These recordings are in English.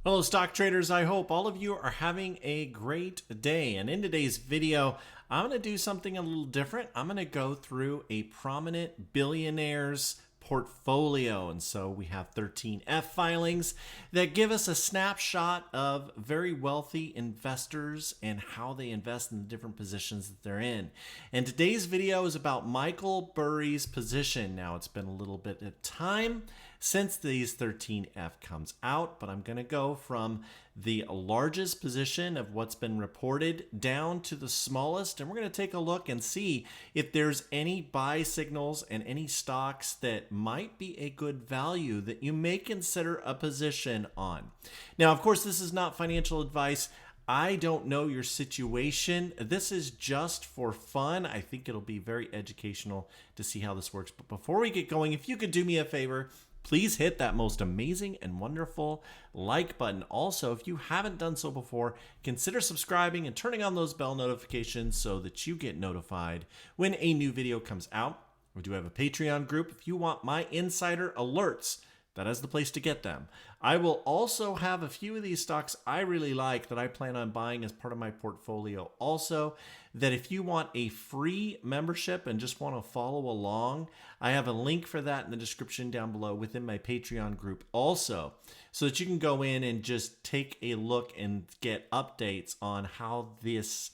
Hello stock traders, I hope all of you are having a great day. And in today's video, I'm going to do something a little different. I'm going to go through a prominent billionaire's portfolio. And so we have 13 F filings that give us a snapshot of very wealthy investors and how they invest in the different positions that they're in. And today's video is about Michael Burry's position. Now it's been a little bit of time since these 13F comes out, but I'm going to go from the largest position of what's been reported down to the smallest, and we're going to take a look and see if there's any buy signals and any stocks that might be a good value that you may consider a position on. Now, of course, this is not financial advice. I don't know your situation. This is just for fun. I think it'll be very educational to see how this works. But before we get going, if you could do me a favor, please hit that most amazing and wonderful like button. Also, if you haven't done so before, consider subscribing and turning on those bell notifications so that you get notified when a new video comes out. We do have a Patreon group if you want my insider alerts. That is the place to get them. I will also have a few of these stocks I really like that I plan on buying as part of my portfolio also, that if you want a free membership and just want to follow along, I have a link for that in the description down below within my Patreon group also, so that you can go in and just take a look and get updates on how these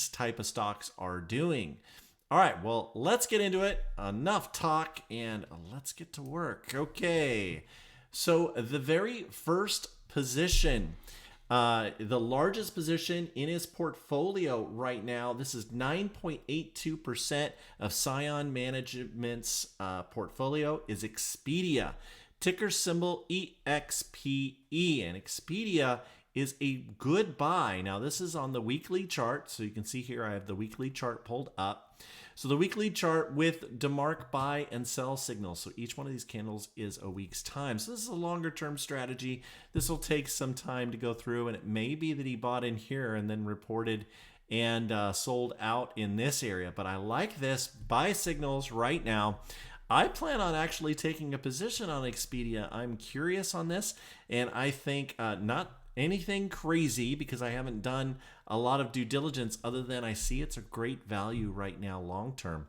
type of stocks are doing. All right, well, let's get into it. Enough talk and let's get to work. Okay, so the very first position, the largest position in his portfolio right now, this is 9.82% of Scion Management's portfolio, is Expedia. Ticker symbol EXXP, and Expedia is a good buy. Now, this is on the weekly chart, so you can see here I have the weekly chart pulled up. So the weekly chart with DeMark buy and sell signals. So each one of these candles is a week's time. So this is a longer term strategy. This will take some time to go through, and it may be that he bought in here and then reported and sold out in this area. But I like this buy signals right now. I plan on actually taking a position on Expedia. I'm curious on this, and I think not anything crazy because I haven't done a lot of due diligence other than I see it's a great value right now long term.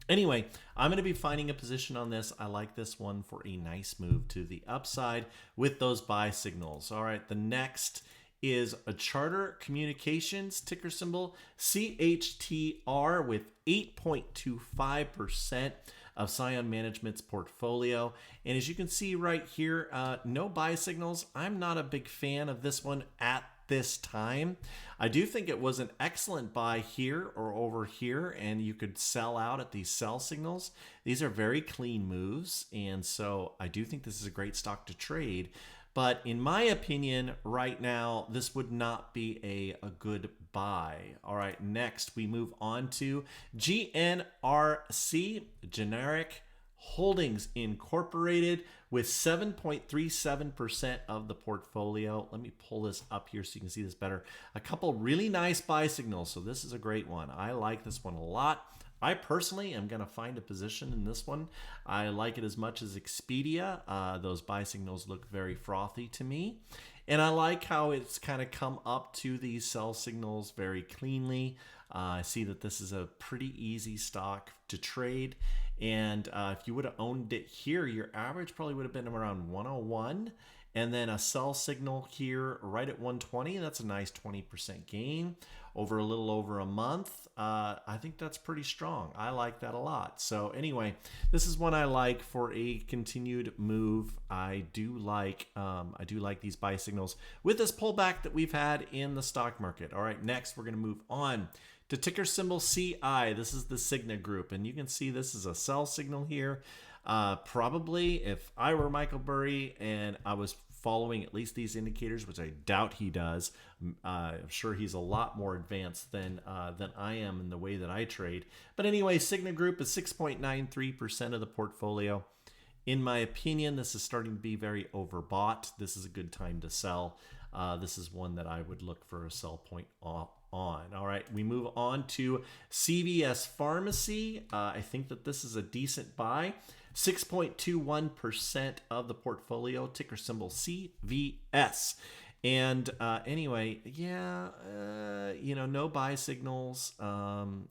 Anyway, I'm going to be finding a position on this. I like this one for a nice move to the upside with those buy signals. All right, the next is a Charter Communications, ticker symbol CHTR, with 8.25% of Scion Management's portfolio. And as you can see right here, no buy signals. I'm not a big fan of this one at this time. I do think it was an excellent buy here or over here, and you could sell out at these sell signals. These are very clean moves, and so I do think this is a great stock to trade. But in my opinion, right now, this would not be a good buy. All right, next we move on to GNRC, Generic Holdings Incorporated, with 7.37% of the portfolio. Let me pull this up here so you can see this better. A couple really nice buy signals, so this is a great one. I like this one a lot. I personally am going to find a position in this one. I like it as much as Expedia. Those buy signals look very frothy to me. And I like how it's kind of come up to these sell signals very cleanly. I see that this is a pretty easy stock to trade. And if you would have owned it here, your average probably would have been around 101. And then a sell signal here right at 120. That's a nice 20% gain over a little over a month. I think that's pretty strong. I like that a lot. So anyway, this is one I like for a continued move. I do like these buy signals with this pullback that we've had in the stock market. All right, next we're going to move on to ticker symbol CI. This is the Cigna Group, and you can see this is a sell signal here. Probably if I were Michael Burry and I was following at least these indicators, which I doubt he does, I'm sure he's a lot more advanced than I am in the way that I trade. But anyway, Cigna Group is 6.93% of the portfolio. In my opinion, this is starting to be very overbought. This is a good time to sell. This is one that I would look for a sell point on. All right, we move on to CVS Pharmacy. I think that this is a decent buy. 6.21% of the portfolio, ticker symbol CVS. And anyway, yeah, no buy signals.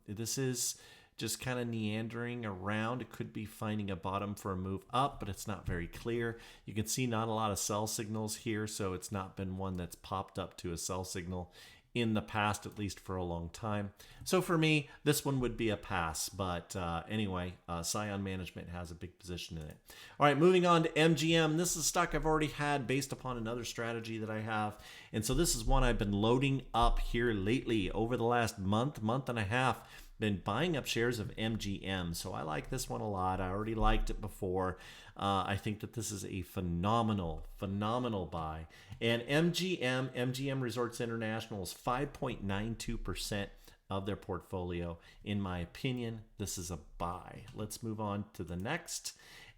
This is just kind of meandering around. It could be finding a bottom for a move up, but it's not very clear. You can see not a lot of sell signals here, so it's not been one that's popped up to a sell signal in the past, at least for a long time. So for me, this one would be a pass. But anyway, Scion Management has a big position in it. All right, moving on to MGM. This is a stock I've already had based upon another strategy that I have. And so this is one I've been loading up here lately over the last month and a half. Been buying up shares of MGM. So I like this one a lot. I already liked it before. I think that this is a phenomenal buy. And MGM Resorts International is 5.92% of their portfolio. In my opinion, this is a buy. Let's move on to the next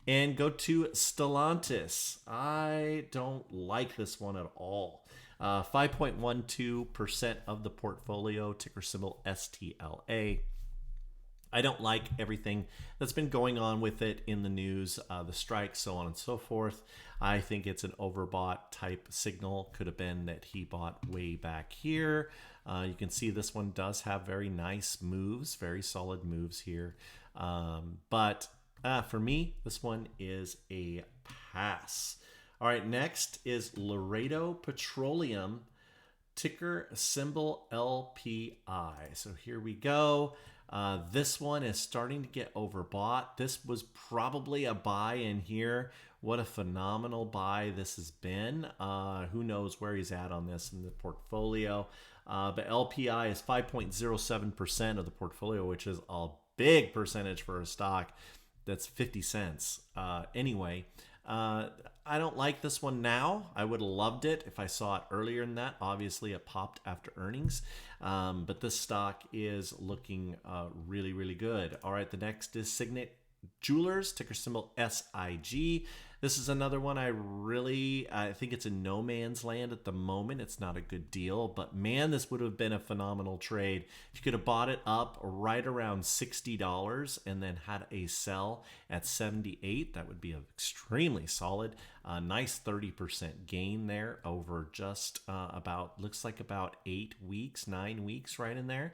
and go to Stellantis. I don't like this one at all. 5.12% of the portfolio, ticker symbol STLA. I don't like everything that's been going on with it in the news, the strikes, so on and so forth. I think it's an overbought type signal. Could have been that he bought way back here. You can see this one does have very nice moves, very solid moves here. But for me, this one is a pass. All right, next is Laredo Petroleum, ticker symbol LPI. So here we go. This one is starting to get overbought. This was probably a buy in here. What a phenomenal buy this has been. Who knows where he's at on this in the portfolio. But LPI is 5.07% of the portfolio, which is a big percentage for a stock that's 50 cents. Anyway, I don't like this one now. I would have loved it if I saw it earlier than that. Obviously, it popped after earnings. But this stock is looking really, really good. All right, the next is Signet Jewelers, ticker symbol SIG. This is another one I think it's in no man's land at the moment. It's not a good deal, but man, this would have been a phenomenal trade. If you could have bought it up right around $60 and then had a sell at 78, that would be extremely solid. Nice 30% gain there over just looks like about 9 weeks right in there.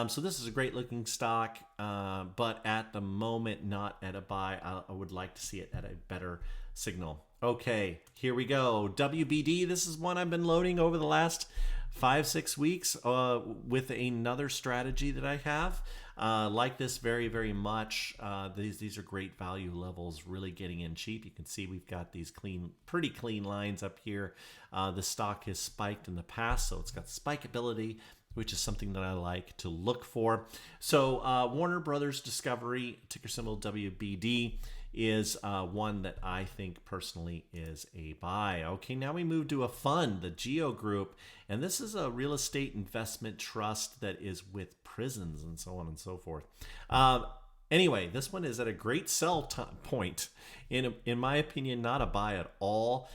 So this is a great looking stock, but at the moment, not at a buy. I would like to see it at a better signal. Okay, here we go. WBD, this is one I've been loading over the last 5-6 weeks with another strategy that I have. Like this very, very much. These are great value levels, really getting in cheap. You can see we've got these pretty clean lines up here. The stock has spiked in the past, so it's got spikeability, which is something that I like to look for. So Warner Brothers Discovery, ticker symbol WBD, is one that I think personally is a buy. Okay, now we move to a fund, the Geo Group, and this is a real estate investment trust that is with prisons and so on and so forth. Anyway, this one is at a great sell point. In my opinion, not a buy at all.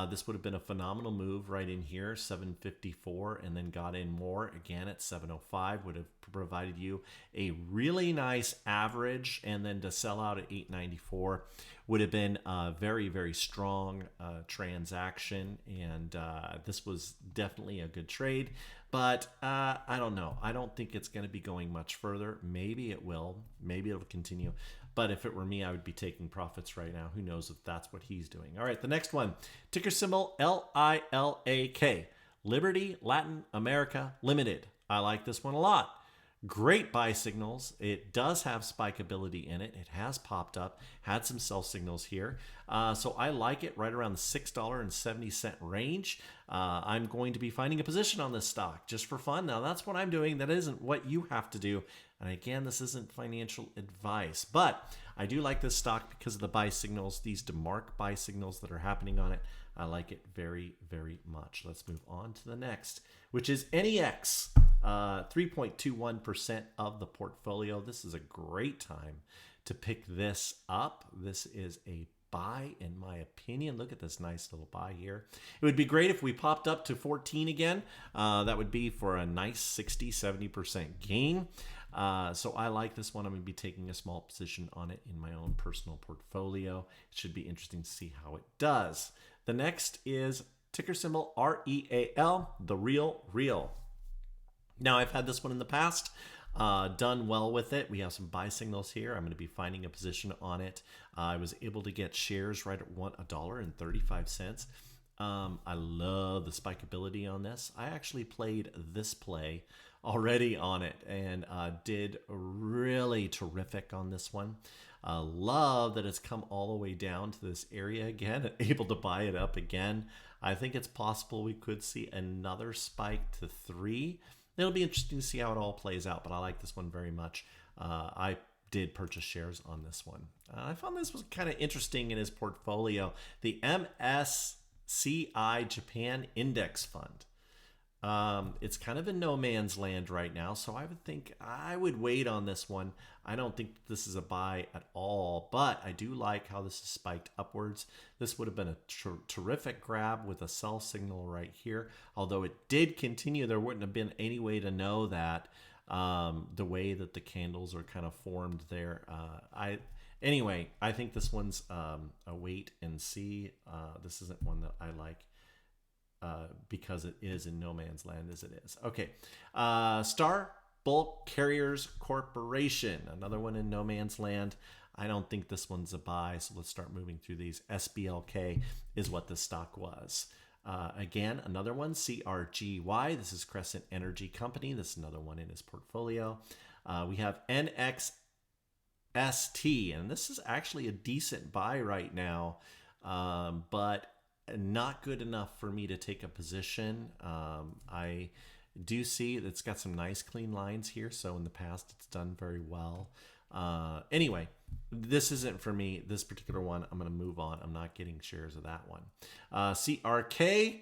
This would have been a phenomenal move right in here, 754, and then got in more again at 705, would have provided you a really nice average, and then to sell out at 894 would have been a very, very strong transaction, and this was definitely a good trade. But I don't know. I don't think it's going to be going much further. Maybe it will. Maybe it'll continue. But if it were me, I would be taking profits right now. Who knows if that's what he's doing. All right, the next one. Ticker symbol LILAK. Liberty Latin America Limited. I like this one a lot. Great buy signals. It does have spikeability in it. It has popped up, had some sell signals here. So I like it right around the $6.70 range. I'm going to be finding a position on this stock just for fun. Now, that's what I'm doing. That isn't what you have to do. And again, this isn't financial advice, but I do like this stock because of the buy signals, these DeMark buy signals that are happening on it. I like it very, very much. Let's move on to the next, which is NEX. 3.21% of the portfolio. This is a great time to pick this up. This is a buy, in my opinion. Look at this nice little buy here. It would be great if we popped up to 14 again. That would be for a nice 60-70% gain. So I like this one. I'm going to be taking a small position on it in my own personal portfolio. It should be interesting to see how it does. The next is ticker symbol REAL, the real. Now, I've had this one in the past, done well with it. We have some buy signals here. I'm going to be finding a position on it. I was able to get shares right at $1.35. I love the spikeability on this. I actually played this play already on it and did really terrific on this one. Love that it's come all the way down to this area again, able to buy it up again. I think it's possible we could see another spike to 3. It'll be interesting to see how it all plays out, but I like this one very much. I did purchase shares on this one. I found this was kind of interesting in his portfolio. The MSCI Japan Index Fund. It's kind of in no man's land right now, so I would think I would wait on this one. I don't think this is a buy at all, but I do like how this is spiked upwards. This would have been a terrific grab with a sell signal right here. Although it did continue, there wouldn't have been any way to know that the way that the candles are kind of formed there. Anyway, I think this one's a wait and see. This isn't one that I like. Because it is in no man's land as it is. Okay, Star Bulk Carriers Corporation, another one in no man's land. I don't think this one's a buy, so let's start moving through these. SBLK is what the stock was. Again, another one, CRGY. This is Crescent Energy Company. This is another one in his portfolio. We have NXST, and this is actually a decent buy right now, but not good enough for me to take a position. I do see that it's got some nice clean lines here, so in the past it's done very well. Anyway, this isn't for me. This particular one, I'm going to move on. I'm not getting shares of that one. CRK,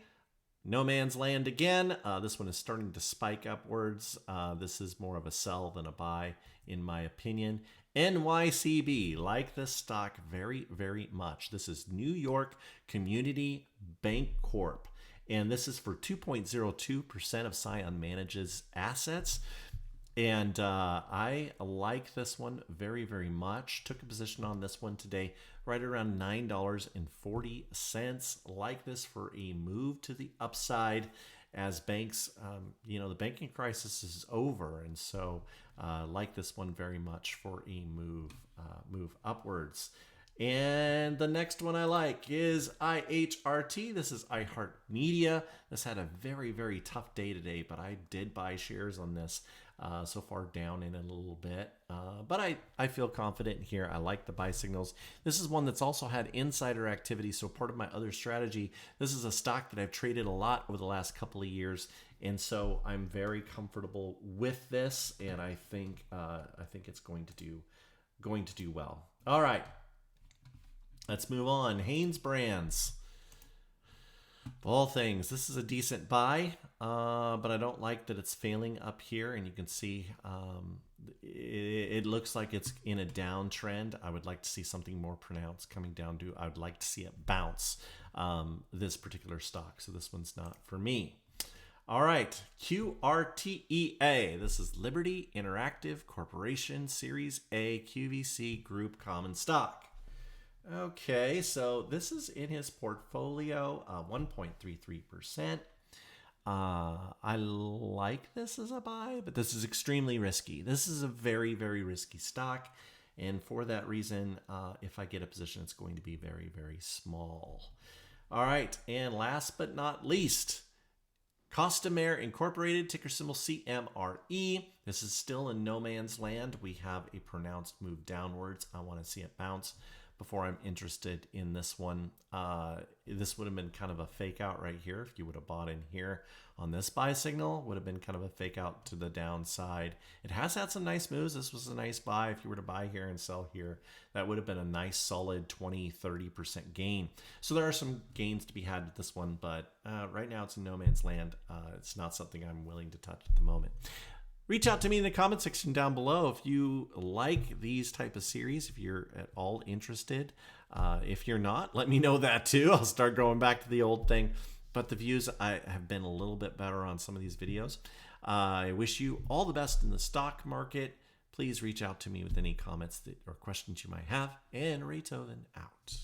no man's land again. This one is starting to spike upwards. This is more of a sell than a buy, in my opinion. NYCB, like this stock very, very much. This is New York Community Bank Corp. And this is for 2.02% of Scion manages assets. And I like this one very, very much. Took a position on this one today, right around $9.40. Like this for a move to the upside as banks, the banking crisis is over. And so like this one very much for a move upwards. And the next one I like is IHRT. This is iHeartMedia. This had a very, very tough day today, but I did buy shares on this. So far down in a little bit, but I feel confident here. I like the buy signals. This is one that's also had insider activity, so part of my other strategy. This is a stock that I've traded a lot over the last couple of years, and so I'm very comfortable with this, and I think it's going to do well. All right, let's move on. Hanes Brands. Of all things, this is a decent buy, but I don't like that it's failing up here, and you can see it looks like it's in a downtrend. I would like to see something more pronounced coming down to. I would like to see it bounce this particular stock, so this one's not for me. All right, QRTEA. This is Liberty Interactive Corporation Series A QVC Group Common Stock. Okay, so this is in his portfolio, 1.33%. I like this as a buy, but this is extremely risky. This is a very, very risky stock. And for that reason, if I get a position, it's going to be very, very small. All right, and last but not least, Costamare Incorporated, ticker symbol CMRE. This is still in no man's land. We have a pronounced move downwards. I want to see it bounce before I'm interested in this one. This would have been kind of a fake out right here. If you would have bought in here on this buy signal, would have been kind of a fake out to the downside. It has had some nice moves. This was a nice buy. If you were to buy here and sell here, that would have been a nice solid 20-30% gain. So there are some gains to be had with this one, but right now it's in no man's land. It's not something I'm willing to touch at the moment. Reach out to me in the comment section down below if you like these type of series, if you're at all interested. If you're not, let me know that too. I'll start going back to the old thing. But the views I have been a little bit better on some of these videos. I wish you all the best in the stock market. please reach out to me with any comments or questions you might have. And Raythoven out.